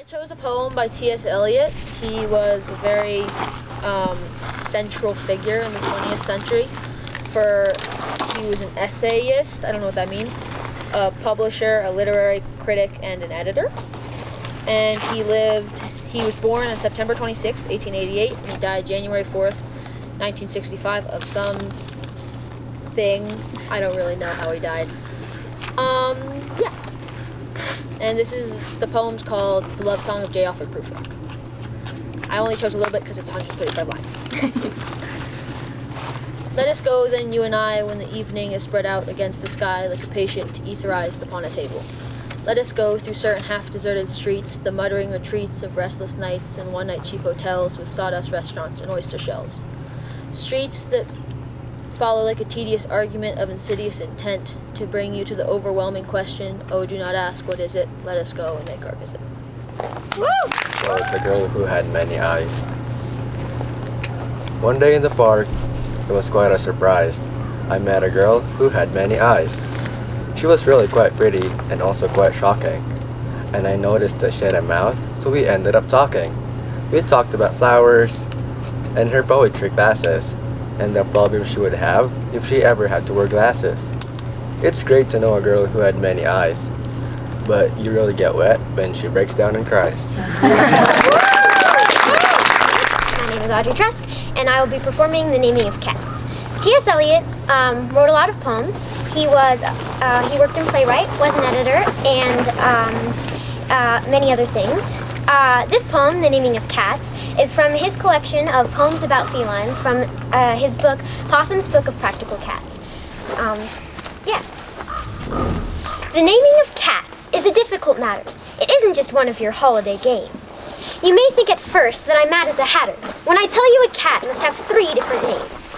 chose a poem by T.S. Eliot. He was a very central figure in the 20th century. He was an essayist, I don't know what that means, a publisher, a literary critic, and an editor. And he was born on September 26, 1888, and he died January 4th, 1965 of something. I don't really know how he died. Yeah. And the poem's called The Love Song of J. Alfred Prufrock. I only chose a little bit because it's 135 lines. Let us go, then, you and I, when the evening is spread out against the sky like a patient etherized upon a table. Let us go through certain half-deserted streets, the muttering retreats of restless nights and one-night cheap hotels with sawdust restaurants and oyster shells. Streets that follow like a tedious argument of insidious intent to bring you to the overwhelming question, oh, do not ask, what is it? Let us go and make our visit. Woo! Was the girl who had many eyes. One day in the park, it was quite a surprise. I met a girl who had many eyes. She was really quite pretty and also quite shocking. And I noticed that she had a mouth, so we ended up talking. We talked about flowers and her poetry classes, and the problem she would have if she ever had to wear glasses. It's great to know a girl who had many eyes, but you really get wet when she breaks down and cries. My name is Audrey Trask, and I will be performing The Naming of Cats. T.S. Eliot wrote a lot of poems. He worked in playwright, was an editor, and many other things. This poem, The Naming of Cats, is from his collection of poems about felines from his book, Possum's Book of Practical Cats. Yeah. The naming of cats is a difficult matter. It isn't just one of your holiday games. You may think at first that I'm mad as a hatter when I tell you a cat must have 3 different names.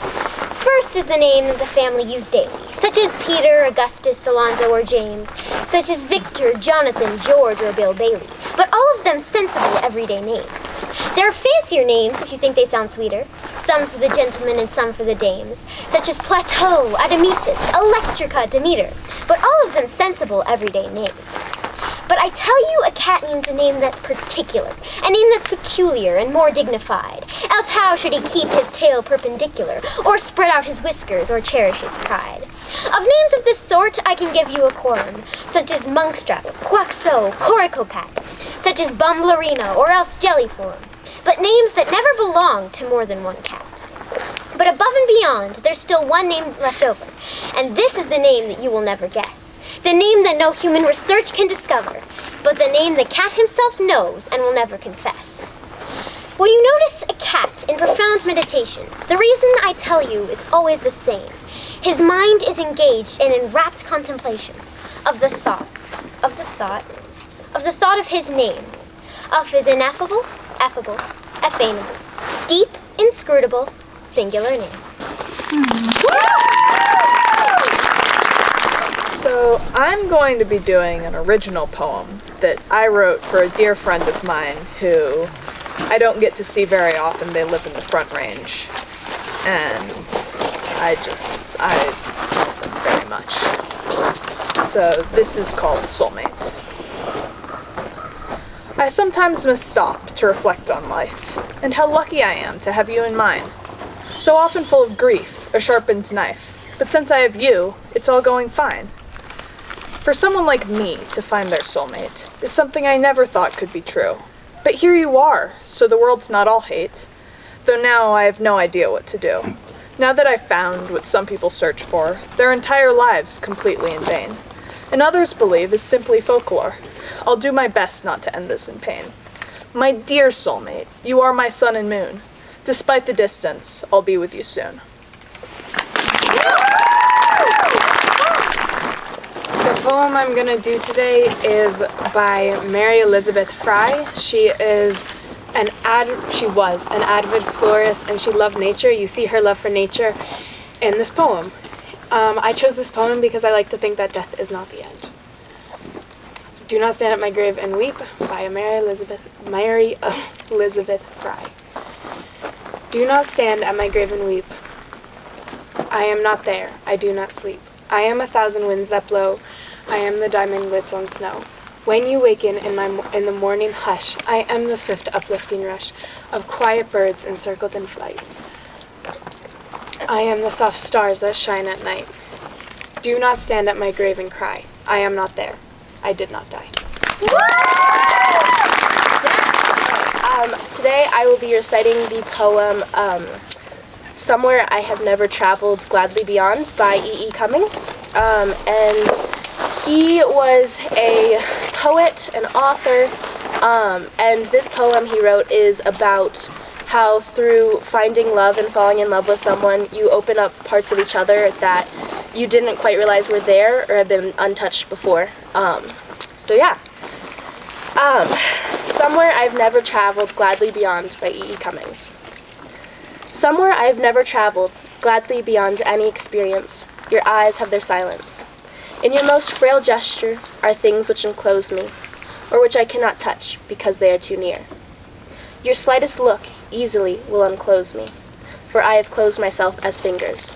First is the name that the family use daily, such as Peter, Augustus, Alonzo, or James, such as Victor, Jonathan, George, or Bill Bailey, but all of them sensible everyday names. There are fancier names if you think they sound sweeter, some for the gentlemen and some for the dames, such as Plateau, Admetus, Electrica, Demeter, but all of them sensible everyday names. But I tell you, a cat means a name that's particular, a name that's peculiar and more dignified. Else how should he keep his tail perpendicular, or spread out his whiskers, or cherish his pride? Of names of this sort I can give you a quorum, such as Monkstrap, Quaxo, Coricopat, such as Bumblerino, or else Jellyform, but names that never belong to more than one cat. But above and beyond, there's still one name left over, and this is the name that you will never guess. The name that no human research can discover, but the name the cat himself knows and will never confess. When you notice a cat in profound meditation, the reason I tell you is always the same. His mind is engaged in enrapt contemplation of the thought of his name, of his ineffable, effable, effainable, deep, inscrutable, singular name. So I'm going to be doing an original poem that I wrote for a dear friend of mine who I don't get to see very often. They live in the Front Range, and I love them very much. So this is called Soulmate. I sometimes must stop to reflect on life, and how lucky I am to have you in mind. So often full of grief, a sharpened knife, but since I have you, it's all going fine. For someone like me to find their soulmate is something I never thought could be true. But here you are, so the world's not all hate. Though now I have no idea what to do. Now that I've found what some people search for, their entire lives completely in vain. And others believe is simply folklore. I'll do my best not to end this in pain. My dear soulmate, you are my sun and moon. Despite the distance, I'll be with you soon. The poem I'm going to do today is by Mary Elizabeth Fry. She was an avid florist, and she loved nature. You see her love for nature in this poem. I chose this poem because I like to think that death is not the end. Do Not Stand at My Grave and Weep by Mary Elizabeth Fry. Do not stand at my grave and weep. I am not there. I do not sleep. I am 1,000 winds that blow. I am the diamond glitz on snow. When you waken in the morning hush, I am the swift uplifting rush of quiet birds encircled in flight. I am the soft stars that shine at night. Do not stand at my grave and cry. I am not there. I did not die. Today I will be reciting the poem Somewhere I Have Never Traveled, Gladly Beyond by E.E. Cummings. And he was a poet, an author, and this poem he wrote is about how through finding love and falling in love with someone, you open up parts of each other that you didn't quite realize were there or had been untouched before. Somewhere I've Never Traveled, Gladly Beyond by E.E. Cummings. Somewhere I've never traveled, gladly beyond any experience, your eyes have their silence. In your most frail gesture are things which enclose me, or which I cannot touch because they are too near. Your slightest look easily will unclose me, for I have closed myself as fingers.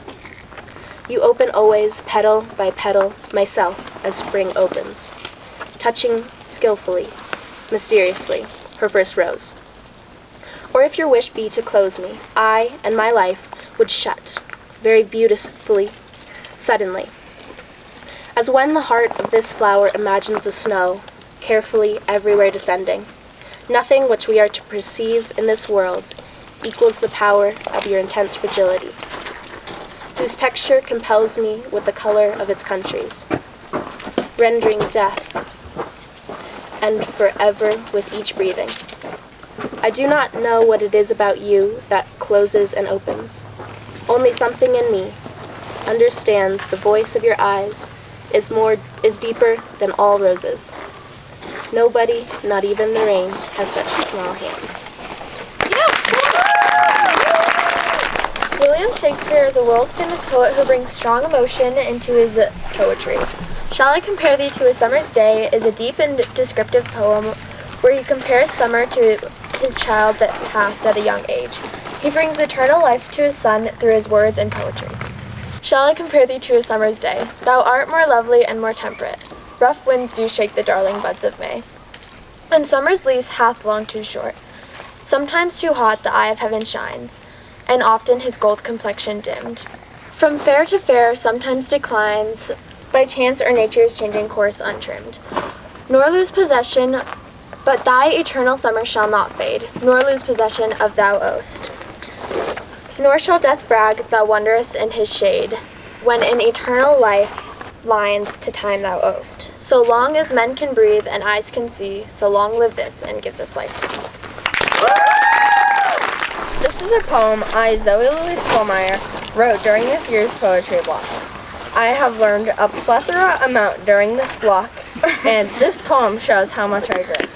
You open always, petal by petal, myself as spring opens, touching skillfully, mysteriously, her first rose. Or if your wish be to close me, I and my life would shut, very beautifully, suddenly. As when the heart of this flower imagines the snow, carefully everywhere descending, nothing which we are to perceive in this world equals the power of your intense fragility, whose texture compels me with the color of its countries, rendering death and forever with each breathing. I do not know what it is about you that closes and opens. Only something in me understands the voice of your eyes is deeper than all roses. Nobody, not even the rain, has such small hands. William Shakespeare is a world-famous poet who brings strong emotion into his poetry. Shall I Compare Thee to a Summer's Day is a deep and descriptive poem where he compares summer to his child that passed at a young age. He brings eternal life to his son through his words and poetry. Shall I compare thee to a summer's day? Thou art more lovely and more temperate. Rough winds do shake the darling buds of May. And summer's lease hath long too short. Sometimes too hot the eye of heaven shines, and often his gold complexion dimmed. From fair to fair sometimes declines, by chance or nature's changing course untrimmed. Nor lose possession, but thy eternal summer shall not fade, nor lose possession of thou owest. Nor shall death brag, thou wondrous in his shade, when in eternal life lines to time thou owest. So long as men can breathe and eyes can see, so long live this and give this life to thee. This is a poem I, Zoe Louise Kohlmeyer, wrote during this year's poetry block. I have learned a plethora amount during this block, and this poem shows how much I did.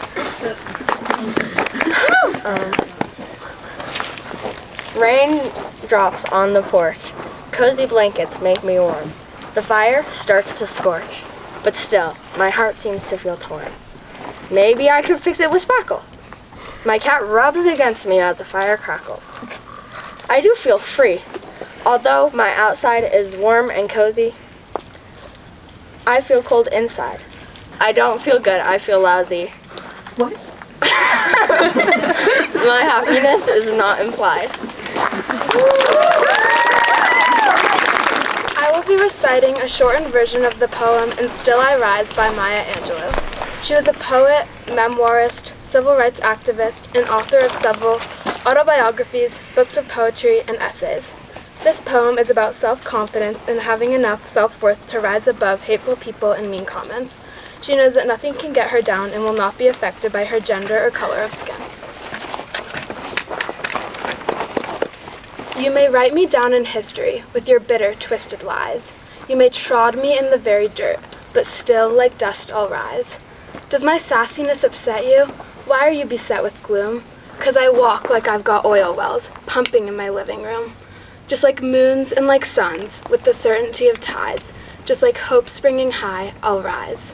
Rain drops on the porch. Cozy blankets make me warm. The fire starts to scorch, but still, my heart seems to feel torn. Maybe I could fix it with sparkle. My cat rubs against me as the fire crackles. I do feel free. Although my outside is warm and cozy, I feel cold inside. I don't feel good, I feel lousy. What? My happiness is not implied. I will be reciting a shortened version of the poem And Still I Rise by Maya Angelou. She was a poet, memoirist, civil rights activist, and author of several autobiographies, books of poetry, and essays. This poem is about self-confidence and having enough self-worth to rise above hateful people and mean comments. She knows that nothing can get her down and will not be affected by her gender or color of skin. You may write me down in history with your bitter, twisted lies. You may trod me in the very dirt, but still like dust I'll rise. Does my sassiness upset you? Why are you beset with gloom? 'Cause I walk like I've got oil wells, pumping in my living room. Just like moons and like suns, with the certainty of tides, just like hope springing high, I'll rise.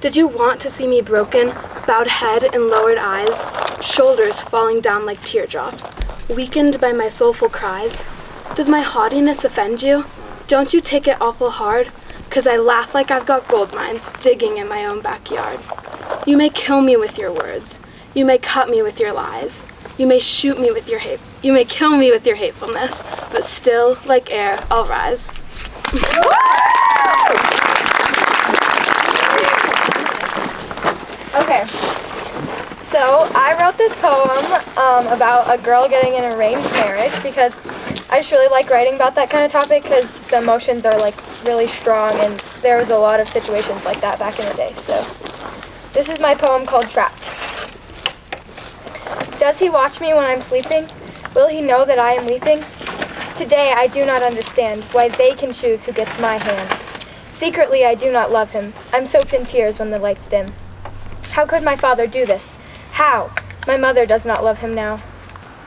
Did you want to see me broken, bowed head and lowered eyes, shoulders falling down like teardrops, weakened by my soulful cries? Does my haughtiness offend you? Don't you take it awful hard? 'Cause I laugh like I've got gold mines, digging in my own backyard. You may kill me with your words. You may cut me with your lies. You may shoot me with your hate. You may kill me with your hatefulness, but still, like air, I'll rise. Okay, so I wrote this poem about a girl getting an arranged marriage because I just really like writing about that kind of topic because the emotions are like really strong and there was a lot of situations like that back in the day. So this is my poem called Trapped. Does he watch me when I'm sleeping? Will he know that I am weeping? Today I do not understand why they can choose who gets my hand. Secretly I do not love him. I'm soaked in tears when the lights dim. How could my father do this? How? My mother does not love him now.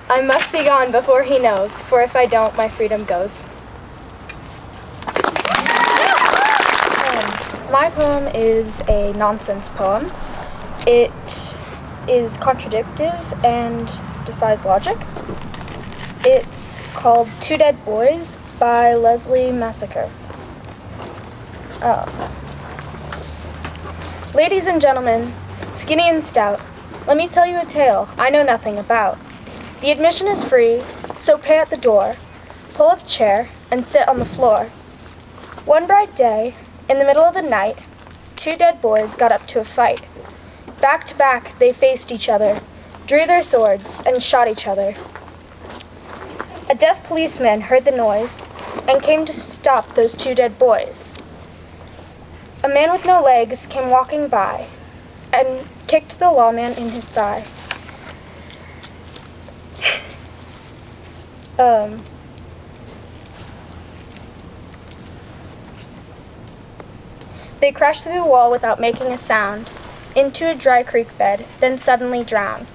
I must be gone before he knows, for if I don't, my freedom goes. My poem is a nonsense poem. It is contradictive and defies logic. It's called Two Dead Boys by Leslie Massacre. Ladies and gentlemen, skinny and stout, let me tell you a tale I know nothing about. The admission is free, so pay at the door, pull up a chair, and sit on the floor. One bright day, in the middle of the night, two dead boys got up to a fight. Back to back, they faced each other, drew their swords, and shot each other. A deaf policeman heard the noise and came to stop those two dead boys. A man with no legs came walking by and kicked the lawman in his thigh. They crashed through the wall without making a sound, into a dry creek bed, then suddenly drowned.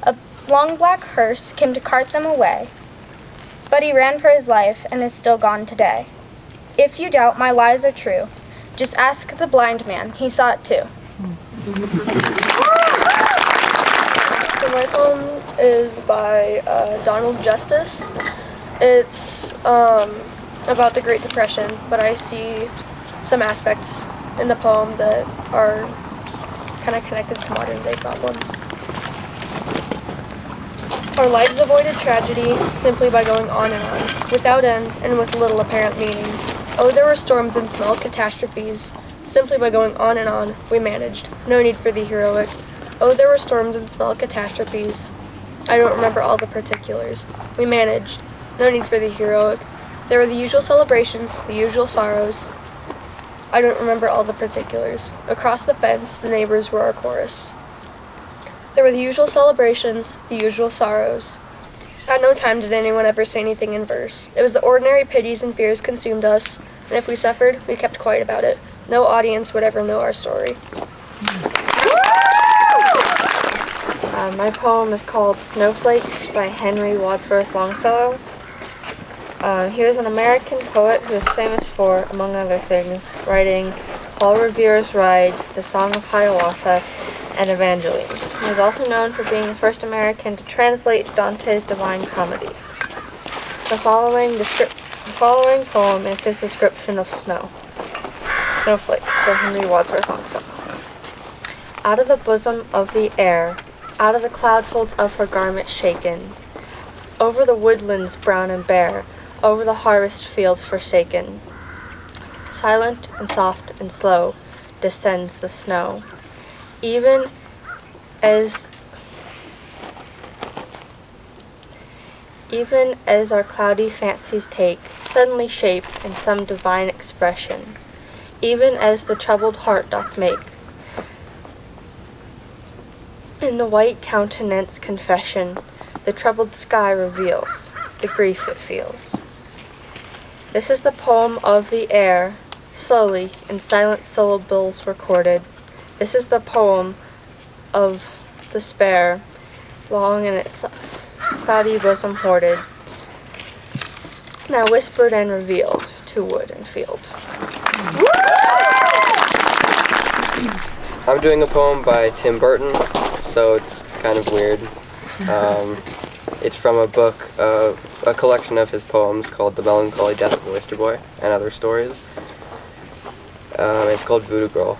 A long black hearse came to cart them away, but he ran for his life and is still gone today. If you doubt my lies are true, just ask the blind man, he saw it too. So my poem is by Donald Justice. It's about the Great Depression, but I see some aspects in the poem that are kind of connected to modern day problems. Our lives avoided tragedy simply by going on and on, without end and with little apparent meaning. Oh, there were storms and small catastrophes. Simply by going on and on, we managed. No need for the heroic. Oh, there were storms and small catastrophes. I don't remember all the particulars. We managed. No need for the heroic. There were the usual celebrations, the usual sorrows. I don't remember all the particulars. Across the fence, the neighbors were our chorus. There were the usual celebrations, the usual sorrows. At no time did anyone ever say anything in verse. It was the ordinary pities and fears consumed us, and if we suffered, we kept quiet about it. No audience would ever know our story. My poem is called Snowflakes by Henry Wadsworth Longfellow. He was an American poet who is famous for, among other things, writing Paul Revere's Ride, The Song of Hiawatha, and Evangeline. He is also known for being the first American to translate Dante's Divine Comedy. The following poem is his description of snow. Snowflakes by Henry Wadsworth Longfellow. Out of the bosom of the air, out of the cloud folds of her garment shaken, over the woodlands brown and bare, over the harvest fields forsaken, silent and soft and slow descends the snow, even as our cloudy fancies take suddenly shape in some divine expression, even as the troubled heart doth make in the white countenance confession, the troubled sky reveals the grief it feels. This is the poem of the air, slowly in silent syllables recorded. This is the poem of despair, long in its cloudy bosom hoarded, now whispered and revealed to wood and field. I'm doing a poem by Tim Burton, so it's kind of weird. It's from a book, a collection of his poems called The Melancholy Death of the Oyster Boy and Other Stories. It's called Voodoo Girl.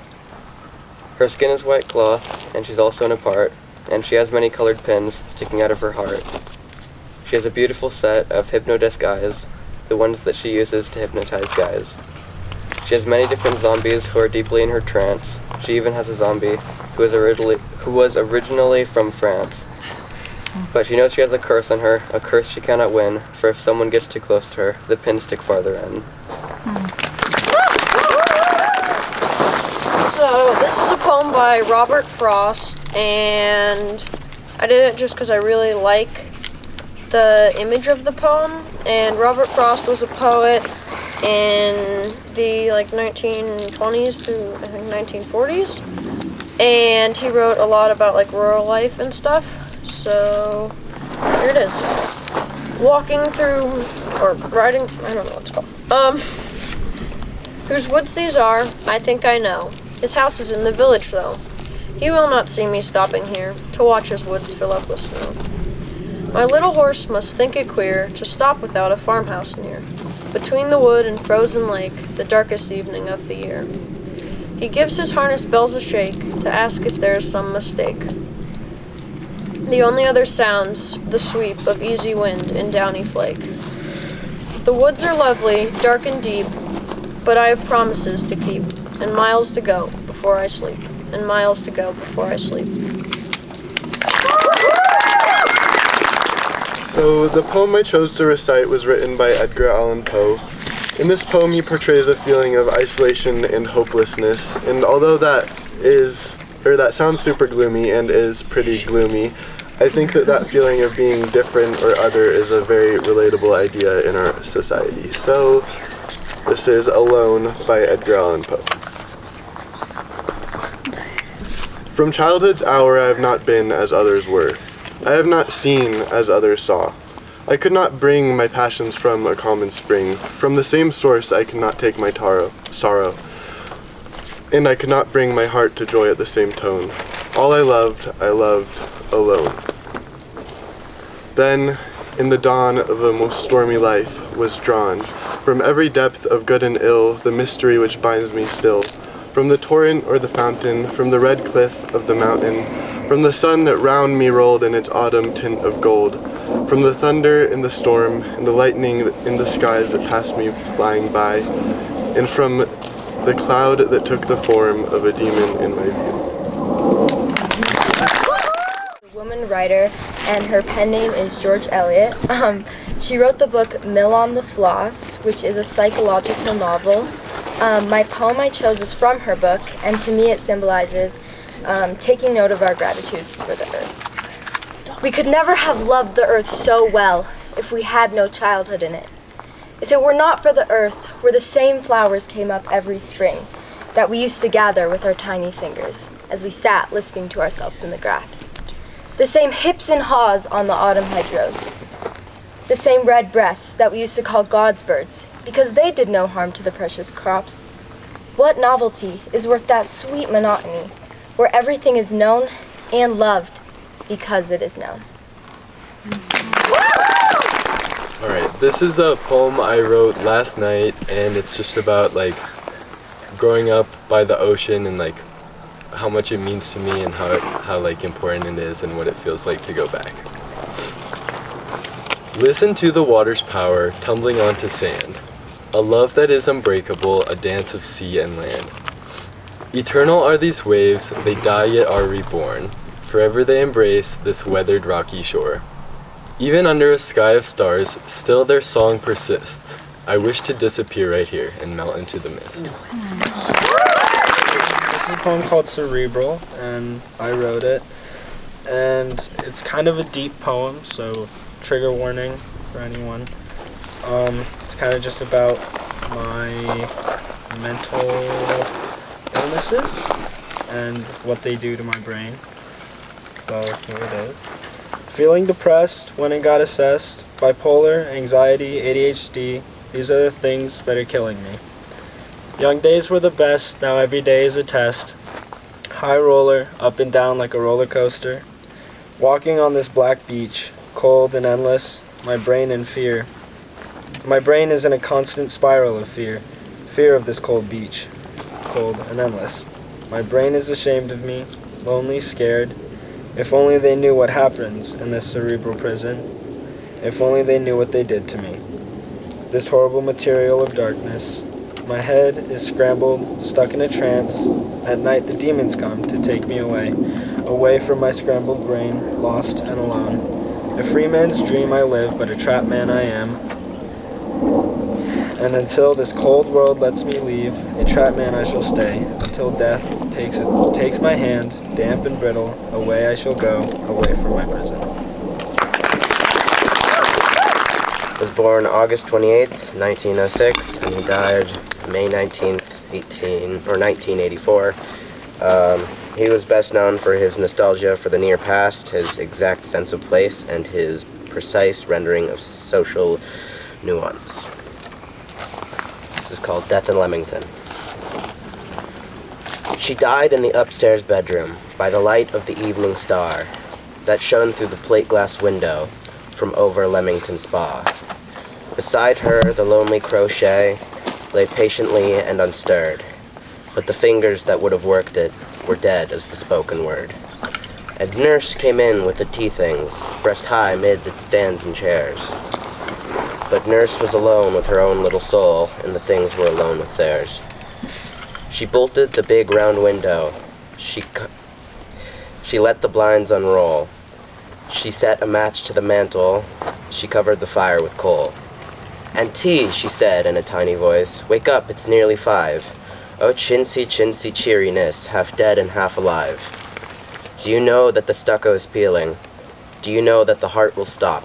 Her skin is white cloth, and she's all sewn apart, and she has many colored pins sticking out of her heart. She has a beautiful set of hypnodisc eyes, the ones that she uses to hypnotize guys. She has many different zombies who are deeply in her trance. She even has a zombie who was originally from France. But she knows she has a curse on her, a curse she cannot win, for if someone gets too close to her, the pins stick farther in. So, this is a poem by Robert Frost, and I did it just because I really like the image of the poem. And Robert Frost was a poet in the 1920s through I think 1940s, and he wrote a lot about rural life and stuff. So here it is. Walking through or riding, I don't know what it's called. Whose woods these are, I think I know. His house is in the village though. He will not see me stopping here to watch his woods fill up with snow. My little horse must think it queer to stop without a farmhouse near, between the wood and frozen lake, the darkest evening of the year. He gives his harness bells a shake to ask if there is some mistake. The only other sounds the sweep of easy wind in downy flake. The woods are lovely, dark and deep, but I have promises to keep, and miles to go before I sleep, and miles to go before I sleep. So the poem I chose to recite was written by Edgar Allan Poe. In this poem he portrays a feeling of isolation and hopelessness, and although that sounds super gloomy and is pretty gloomy, I think that feeling of being different or other is a very relatable idea in our society. So this is Alone by Edgar Allan Poe. From childhood's hour I have not been as others were. I have not seen as others saw. I could not bring my passions from a common spring. From the same source I could not take my sorrow. And I could not bring my heart to joy at the same tone. All I loved alone. Then, in the dawn of a most stormy life, was drawn from every depth of good and ill the mystery which binds me still. From the torrent or the fountain, from the red cliff of the mountain, from the sun that round me rolled in its autumn tint of gold, from the thunder in the storm, and the lightning in the skies that passed me flying by, and from the cloud that took the form of a demon in my view. Woman writer, and her pen name is George Eliot. She wrote the book Mill on the Floss, which is a psychological novel. My poem I chose is from her book, and to me it symbolizes taking note of our gratitude for the earth. We could never have loved the earth so well if we had no childhood in it. If it were not for the earth, where the same flowers came up every spring that we used to gather with our tiny fingers as we sat lisping to ourselves in the grass. The same hips and haws on the autumn hedgerows. The same red breasts that we used to call God's birds because they did no harm to the precious crops. What novelty is worth that sweet monotony where everything is known and loved because it is known? Alright, this is a poem I wrote last night, and it's just about growing up by the ocean and how much it means to me and how important it is and what it feels like to go back. Listen to the water's power tumbling onto sand, a love that is unbreakable, a dance of sea and land. Eternal are these waves, they die yet are reborn. Forever they embrace this weathered rocky shore. Even under a sky of stars, still their song persists. I wish to disappear right here and melt into the mist. This is a poem called Cerebral, and I wrote it. And it's kind of a deep poem, so trigger warning for anyone. It's kind of just about my mental illnesses and what they do to my brain. So here it is. Feeling depressed when it got assessed, bipolar, anxiety, ADHD, these are the things that are killing me. Young days were the best, now every day is a test. High roller, up and down like a roller coaster. Walking on this black beach, cold and endless, my brain in fear. My brain is in a constant spiral of fear. Fear of this cold beach, cold and endless. My brain is ashamed of me, lonely, scared. If only they knew what happens in this cerebral prison. If only they knew what they did to me. This horrible material of darkness. My head is scrambled, stuck in a trance. At night the demons come to take me away, away from my scrambled brain, lost and alone. A free man's dream I live, but a trapped man I am. And until this cold world lets me leave, a trapped man I shall stay, until death takes my hand, damp and brittle, away I shall go, away from my prison. Was born August 28th, 1906, and he died May 19th, 1984. He was best known for his nostalgia for the near past, his exact sense of place, and his precise rendering of social nuance. This is called Death in Leamington. She died in the upstairs bedroom by the light of the evening star that shone through the plate glass window from over Leamington Spa. Beside her, the lonely crochet lay patiently and unstirred, but the fingers that would have worked it were dead as the spoken word. And nurse came in with the tea things, breast high mid its stands and chairs. But nurse was alone with her own little soul, and the things were alone with theirs. She bolted the big round window. She let the blinds unroll. She set a match to the mantel. She covered the fire with coal. "And tea," she said in a tiny voice. "Wake up, it's nearly 5. Oh, chintzy, chintzy cheeriness, half dead and half alive. Do you know that the stucco is peeling? Do you know that the heart will stop?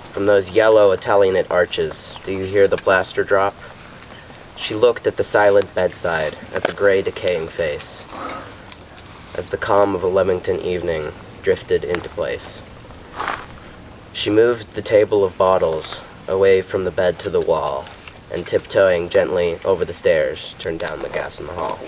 From those yellow Italianate arches, do you hear the plaster drop?" She looked at the silent bedside, at the gray decaying face, as the calm of a Leamington evening drifted into place. She moved the table of bottles away from the bed to the wall, and tiptoeing gently over the stairs, turned down the gas in the hall.